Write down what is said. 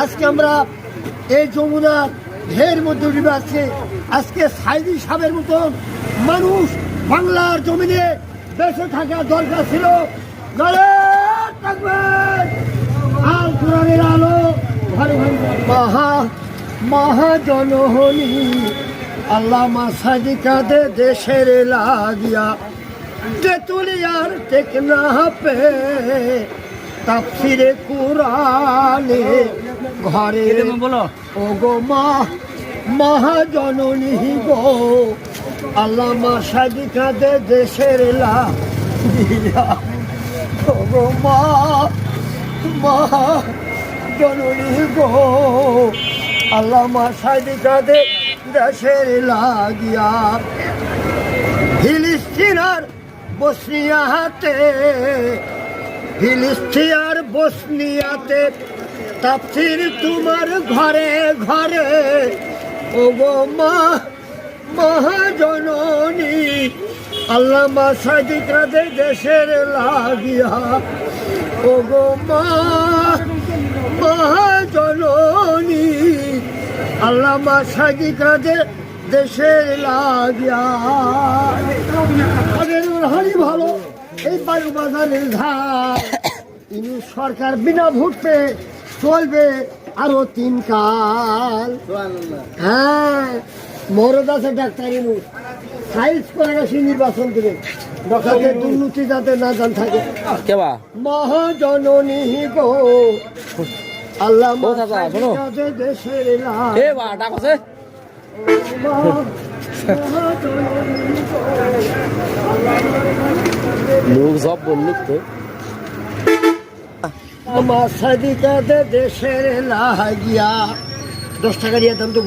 আজকে আমরা এই যমুনার ঢের মধ্যে ডুবে আছি। আজকে সাইদি সাহেবের মতন মানুষ বাংলার জমিনে বেঁচে থাকা দরকার ছিল। আল কোরআনের আলো ঘরে ঘরে মহাজননী আল্লামা সাইদি কাদের দেশের লাগিয়া তেতুলিয়ার টেকনা পে তাফসিরে কুরআনে ঘরে ও গো মহাজননী গো আল্লামা সাইদি কাদের দেশের লাগিয়া ও গো মহাজননী গো আল্লামা সাইদি কাদের দেশের লাগিয়া ফিলিস্তিনার বসনিয়াতে তাফসীর তোমার ঘরে ঘরে ও গো মহাজননী আল্লামা সাইদি কাদের দেশের লাগিয়া ও গো মহাজননী আল্লামা সাইদি কাদের দেশের লাগিয়া হারি ভালো এই বায়ু বাজারের ধার ইনি সরকার বিনা ভোটে চলবে আরো 3 কাল। হ্যাঁ মরদ আছে ডাক্তার ইনু সাইজ করে গেছে নির্বাচন থেকে ডক্টরদের দুর্নীতি যাতে না জান থাকে। মহাজননী গো আল্লাহ দেশের লোক সব বললো তো আমার সাইদি কাদের দেশের লাগিয়া 10 টাকা দিয়ে দাম তো